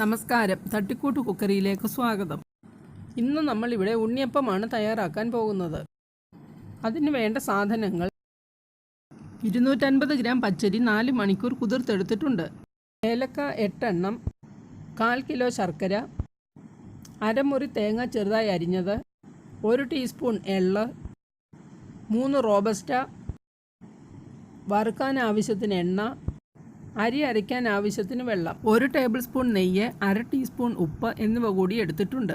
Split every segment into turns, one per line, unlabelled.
നമസ്കാരം, തട്ടിക്കൂട്ട് കുക്കറിയിലേക്ക് സ്വാഗതം. ഇന്ന് നമ്മളിവിടെ ഉണ്ണിയപ്പമാണ് തയ്യാറാക്കാൻ പോകുന്നത്. അതിന് വേണ്ട സാധനങ്ങൾ: 250 ഗ്രാം പച്ചരി 4 മണിക്കൂർ കുതിർത്തെടുത്തിട്ടുണ്ട്, ഏലക്ക 8 എണ്ണം, 1/4 കിലോ ശർക്കര, അരമുറി തേങ്ങ ചെറുതായി അരിഞ്ഞത്, 1 ടീസ്പൂൺ എള്ള്, 3 റോബസ്റ്റ, വറുക്കാൻ ആവശ്യത്തിന് എണ്ണ, അരി അരയ്ക്കാൻ ആവശ്യത്തിന് വെള്ളം, 1 ടേബിൾ സ്പൂൺ നെയ്യ്, 1/2 ടീസ്പൂൺ ഉപ്പ് എന്നിവ കൂടി എടുത്തിട്ടുണ്ട്.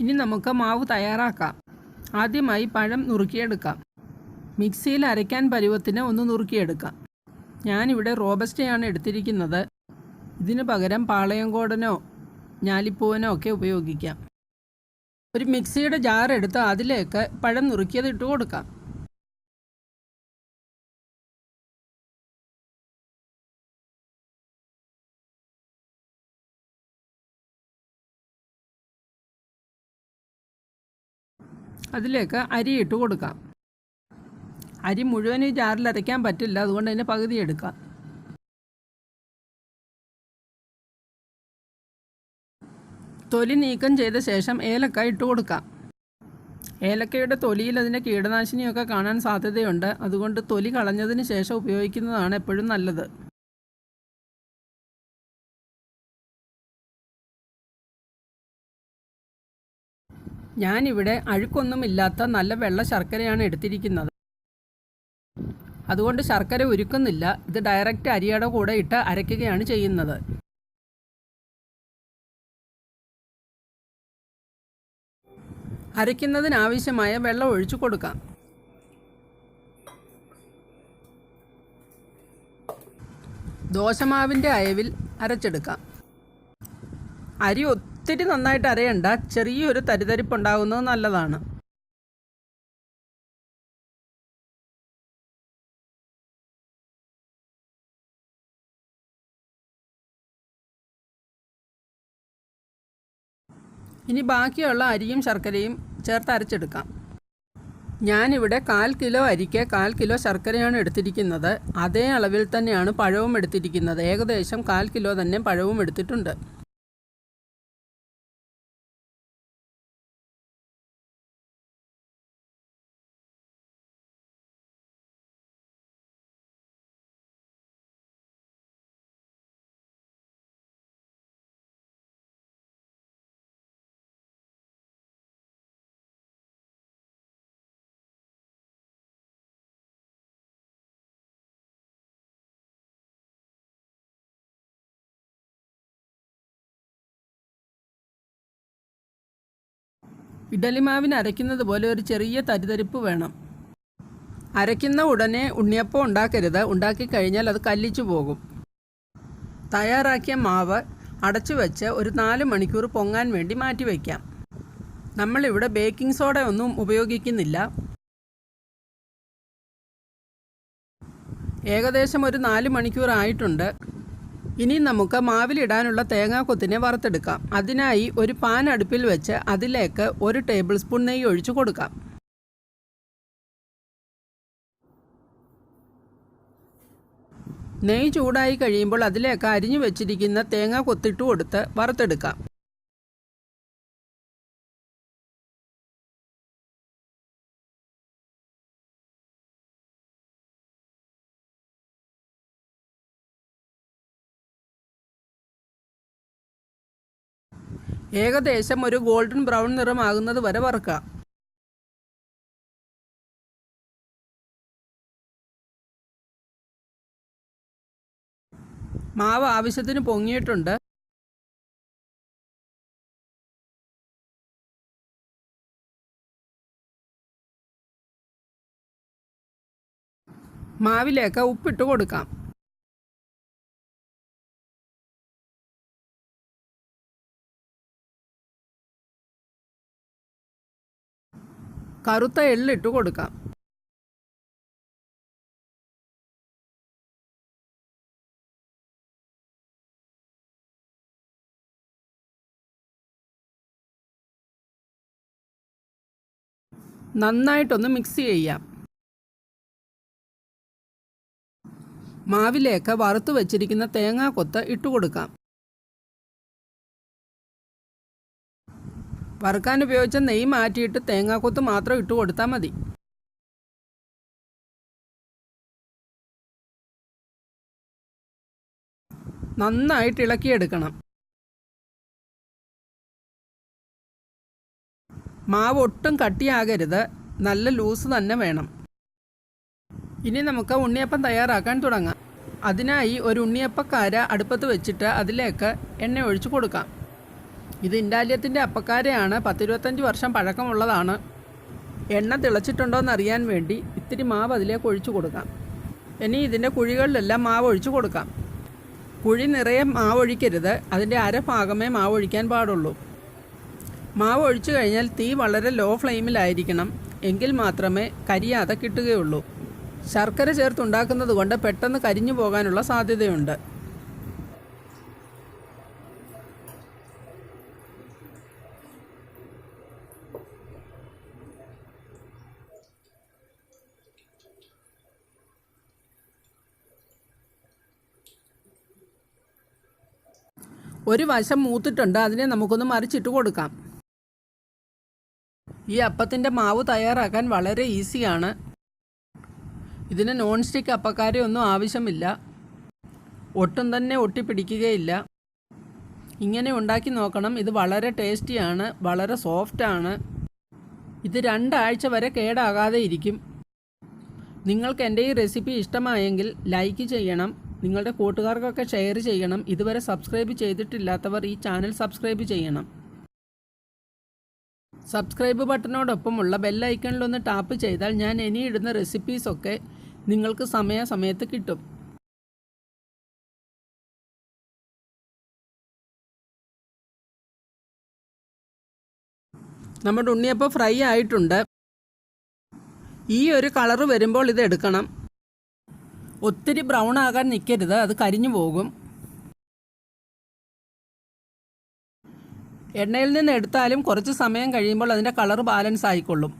ഇനി നമുക്ക് മാവ് തയ്യാറാക്കാം. ആദ്യമായി പഴം നുറുക്കിയെടുക്കാം. മിക്സിയിൽ അരയ്ക്കാൻ പരുവത്തിന് ഒന്ന് നുറുക്കിയെടുക്കാം. ഞാനിവിടെ റോബസ്റ്റയാണ് എടുത്തിരിക്കുന്നത്. ഇതിന് പകരം പാളയംകോടനോ ഞാലിപ്പൂവനോ ഒക്കെ ഉപയോഗിക്കാം. ഒരു മിക്സിയുടെ ജാർ എടുത്ത് അതിലേക്ക് പഴം നുറുക്കിയത് ഇട്ട് കൊടുക്കാം. അതിലേക്ക് അരി ഇട്ട് കൊടുക്കാം. അരി മുഴുവൻ ഈ ജാറിൽ അരയ്ക്കാൻ പറ്റില്ല, അതുകൊണ്ട് അതിൻ്റെ പകുതി എടുക്കാം. തൊലി നീക്കം ചെയ്ത ശേഷം ഏലക്ക ഇട്ട് കൊടുക്കാം. ഏലക്കയുടെ തൊലിയിൽ അതിൻ്റെ കീടനാശിനിയൊക്കെ കാണാൻ സാധ്യതയുണ്ട്, അതുകൊണ്ട് തൊലി കളഞ്ഞതിന് ശേഷം ഉപയോഗിക്കുന്നതാണ് എപ്പോഴും നല്ലത്. ഞാനിവിടെ അഴുക്കൊന്നുമില്ലാത്ത നല്ല വെള്ള ശർക്കരയാണ് എടുത്തിരിക്കുന്നത്. അതുകൊണ്ട് ശർക്കര ഉരുക്കുന്നില്ല, ഇത് ഡയറക്റ്റ് അരിയുടെ കൂടെ ഇട്ട് അരയ്ക്കുകയാണ് ചെയ്യുന്നത്. അരയ്ക്കുന്നതിനാവശ്യമായ വെള്ളം ഒഴിച്ചു കൊടുക്കാം. ദോശമാവിൻ്റെ അയവിൽ അരച്ചെടുക്കാം. അരി ഒത്തിരി നന്നായിട്ട് അരയണ്ട, ചെറിയൊരു തരിതരിപ്പുണ്ടാകുന്നത് നല്ലതാണ്. ഇനി ബാക്കിയുള്ള അരിയും ശർക്കരയും ചേർത്ത് അരച്ചെടുക്കാം. ഞാനിവിടെ 1/4 കിലോ അരിക്ക് 1/4 കിലോ ശർക്കരയാണ് എടുത്തിരിക്കുന്നത്. അതേ അളവിൽ തന്നെയാണ് പഴവും എടുത്തിരിക്കുന്നത്. ഏകദേശം 1/4 കിലോ തന്നെ പഴവും എടുത്തിട്ടുണ്ട്. ഇഡലിമാവിന് അരയ്ക്കുന്നത് പോലെ ഒരു ചെറിയ തരിതരിപ്പ് വേണം. അരയ്ക്കുന്ന ഉടനെ ഉണ്ണിയപ്പം ഉണ്ടാക്കരുത്, ഉണ്ടാക്കിക്കഴിഞ്ഞാൽ അത് കല്ലിച്ചു പോകും. തയ്യാറാക്കിയ മാവ് അടച്ചു വെച്ച് ഒരു 4 മണിക്കൂർ പൊങ്ങാൻ വേണ്ടി മാറ്റിവെക്കാം. നമ്മളിവിടെ ബേക്കിംഗ് സോഡ ഒന്നും ഉപയോഗിക്കുന്നില്ല. ഏകദേശം ഒരു 4 മണിക്കൂർ ആയിട്ടുണ്ട്. ഇനി നമുക്ക് മാവിലിടാനുള്ള തേങ്ങാക്കൊത്തിനെ വറുത്തെടുക്കാം. അതിനായി ഒരു പാൻ അടുപ്പിൽ വെച്ച് അതിലേക്ക് 1 ടേബിൾ സ്പൂൺ നെയ്യ് ഒഴിച്ചു കൊടുക്കാം. നെയ്യ് ചൂടായി കഴിയുമ്പോൾ അതിലേക്ക് അരിഞ്ഞു വെച്ചിരിക്കുന്ന തേങ്ങ കൊത്തിട്ട് കൊടുത്ത് വറുത്തെടുക്കാം. ഏകദേശം ഒരു ഗോൾഡൻ ബ്രൗൺ നിറമാകുന്നത് വരെ വറുക്കാം. മാവ് ആവശ്യത്തിന് പൊങ്ങിയിട്ടുണ്ട്. മാവിലേക്ക് ഉപ്പിട്ട് കൊടുക്കാം. കറുത്ത എള്ളിട്ട് കൊടുക്കാം. നന്നായിട്ടൊന്ന് മിക്സ് ചെയ്യാം. മാവിലേക്ക് വറുത്തു വച്ചിരിക്കുന്ന തേങ്ങാക്കൊത്ത് ഇട്ടുകൊടുക്കാം. വറുക്കാൻ ഉപയോഗിച്ച നെയ്യ് മാറ്റിയിട്ട് തേങ്ങാക്കൊത്ത് മാത്രം ഇട്ട് കൊടുത്താൽ മതി. നന്നായിട്ട് ഇളക്കിയെടുക്കണം. മാവ് ഒട്ടും കട്ടിയാകരുത്, നല്ല ലൂസ് തന്നെ വേണം. ഇനി നമുക്ക് ഉണ്ണിയപ്പം തയ്യാറാക്കാൻ തുടങ്ങാം. അതിനായി ഒരു ഉണ്ണിയപ്പക്കാര അടുപ്പത്ത് വെച്ചിട്ട് അതിലേക്ക് എണ്ണ ഒഴിച്ചു കൊടുക്കാം. ഇത് ഇൻഡാലിയത്തിൻ്റെ അപ്പക്കാരയാണ്, 10-25 വർഷം പഴക്കമുള്ളതാണ്. എണ്ണ തിളച്ചിട്ടുണ്ടോയെന്ന് അറിയാൻ വേണ്ടി ഇത്തിരി മാവ് അതിലേക്ക് ഒഴിച്ചു കൊടുക്കാം. ഇനി ഇതിൻ്റെ കുഴികളിലെല്ലാം മാവ് ഒഴിച്ചു കൊടുക്കാം. കുഴി നിറയെ മാവ് ഒഴിക്കരുത്, അതിൻ്റെ അരഭാഗമേ മാവ് ഒഴിക്കാൻ പാടുള്ളൂ. മാവ് ഒഴിച്ചു കഴിഞ്ഞാൽ തീ വളരെ ലോ ഫ്ലെയിമിലായിരിക്കണം, എങ്കിൽ മാത്രമേ കരിയാതെ കിട്ടുകയുള്ളൂ. ശർക്കര ചേർത്തുണ്ടാക്കുന്നത് കൊണ്ട് പെട്ടെന്ന് കരിഞ്ഞു പോകാനുള്ള സാധ്യതയുണ്ട്. ഒരു വശം മൂത്തിട്ടുണ്ട്, അതിനെ നമുക്കൊന്ന് മറിച്ചിട്ട് കൊടുക്കാം. ഈ അപ്പത്തിൻ്റെ മാവ് തയ്യാറാക്കാൻ വളരെ ഈസിയാണ്. ഇതിന് നോൺ സ്റ്റിക്ക് അപ്പക്കാരയൊന്നും ആവശ്യമില്ല, ഒട്ടും തന്നെ ഒട്ടിപ്പിടിക്കുകയില്ല. ഇങ്ങനെ ഉണ്ടാക്കി നോക്കണം, ഇത് വളരെ ടേസ്റ്റിയാണ്, വളരെ സോഫ്റ്റാണ്. ഇത് 2 ആഴ്ച വരെ കേടാകാതെ ഇരിക്കും. നിങ്ങൾക്ക് എൻ്റെ ഈ റെസിപ്പി ഇഷ്ടമായെങ്കിൽ ലൈക്ക് ചെയ്യണം, നിങ്ങളുടെ കൂട്ടുകാർക്കൊക്കെ ഷെയർ ചെയ്യണം. ഇതുവരെ സബ്സ്ക്രൈബ് ചെയ്തിട്ടില്ലാത്തവർ ഈ ചാനൽ സബ്സ്ക്രൈബ് ചെയ്യണം. സബ്സ്ക്രൈബ് ബട്ടനോടൊപ്പമുള്ള ബെല്ലൈക്കണിലൊന്ന് ടാപ്പ് ചെയ്താൽ ഞാൻ ഇനി ഇടുന്ന റെസിപ്പീസൊക്കെ നിങ്ങൾക്ക് സമയാസമയത്ത് കിട്ടും. നമ്മുടെ ഉണ്ണിയപ്പം ഫ്രൈ ആയിട്ടുണ്ട്. ഈ ഒരു കളറ് വരുമ്പോൾ ഇത് എടുക്കണം. ഒത്തിരി ബ്രൗൺ ആകാൻ നിൽക്കരുത്, അത് കരിഞ്ഞു പോകും. എണ്ണയിൽ നിന്ന് എടുത്താലും കുറച്ച് സമയം കഴിയുമ്പോൾ അതിൻ്റെ കളർ ബാലൻസ് ആയിക്കൊള്ളും.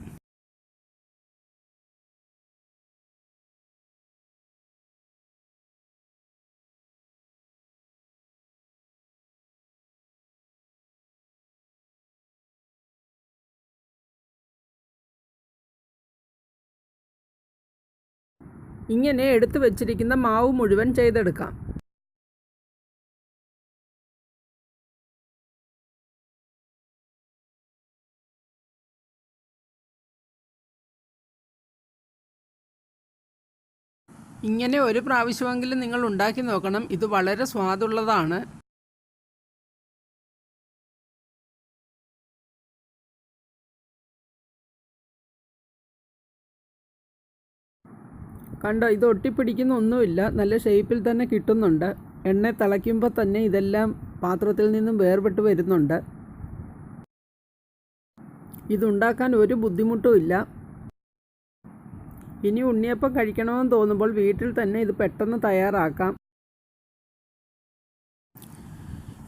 ഇങ്ങനെ എടുത്തു വച്ചിരിക്കുന്ന മാവ് മുഴുവൻ ചെയ്തെടുക്കാം. ഇങ്ങനെ ഒരു പ്രാവശ്യമെങ്കിലും നിങ്ങൾ ഉണ്ടാക്കി നോക്കണം, ഇത് വളരെ സ്വാദുള്ളതാണ്. കണ്ടോ, ഇത് ഒട്ടിപ്പിടിക്കുന്ന ഒന്നുമില്ല, നല്ല ഷേപ്പിൽ തന്നെ കിട്ടുന്നുണ്ട്. എണ്ണ തിളയ്ക്കുമ്പോൾ തന്നെ ഇതെല്ലാം പാത്രത്തിൽ നിന്നും വേർപെട്ട് വരുന്നുണ്ട്. ഇതുണ്ടാക്കാൻ ഒരു ബുദ്ധിമുട്ടുമില്ല. ഇനി ഉണ്ണിയപ്പം കഴിക്കണമെന്ന് തോന്നുമ്പോൾ വീട്ടിൽ തന്നെ ഇത് പെട്ടെന്ന് തയ്യാറാക്കാം.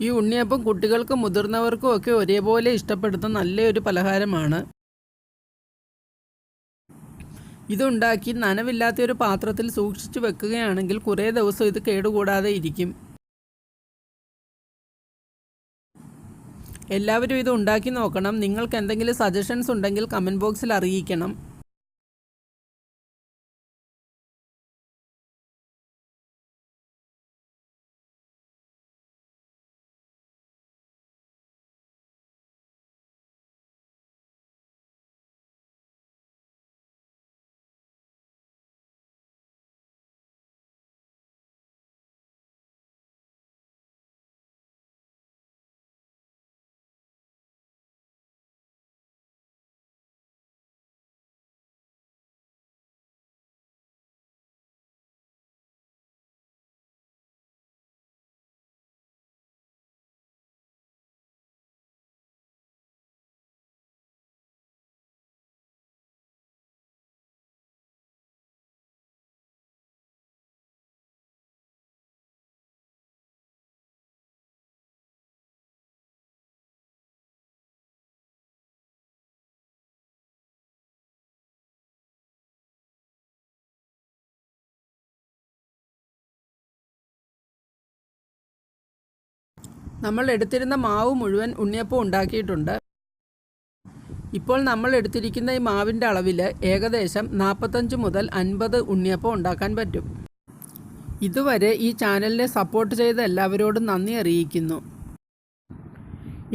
ഈ ഉണ്ണിയപ്പം കുട്ടികൾക്കും മുതിർന്നവർക്കും ഒക്കെ ഒരേപോലെ ഇഷ്ടപ്പെടുന്ന നല്ലൊരു പലഹാരമാണ്. ഇതുണ്ടാക്കി നനവില്ലാത്തൊരു പാത്രത്തിൽ സൂക്ഷിച്ചു വെക്കുകയാണെങ്കിൽ കുറേ ദിവസം ഇത് കേടുകൂടാതെ ഇരിക്കും. എല്ലാവരും ഇത് ഉണ്ടാക്കി നോക്കണം. നിങ്ങൾക്ക് എന്തെങ്കിലും സജഷൻസ് ഉണ്ടെങ്കിൽ കമൻറ്റ് ബോക്സിൽ അറിയിക്കണം. നമ്മൾ എടുത്തിരുന്ന മാവ് മുഴുവൻ ഉണ്ണിയപ്പം ഉണ്ടാക്കിയിട്ടുണ്ട്. ഇപ്പോൾ നമ്മൾ എടുത്തിരിക്കുന്ന ഈ മാവിൻ്റെ അളവിൽ ഏകദേശം 45 മുതൽ 50 ഉണ്ണിയപ്പം ഉണ്ടാക്കാൻ പറ്റും. ഇതുവരെ ഈ ചാനലിനെ സപ്പോർട്ട് ചെയ്ത എല്ലാവരോടും നന്ദി അറിയിക്കുന്നു.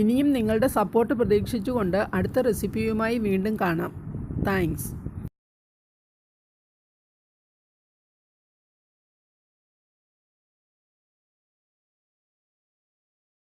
ഇനിയും നിങ്ങളുടെ സപ്പോർട്ട് പ്രതീക്ഷിച്ചുകൊണ്ട് അടുത്ത റെസിപ്പിയുമായി വീണ്ടും കാണാം. താങ്ക്സ്.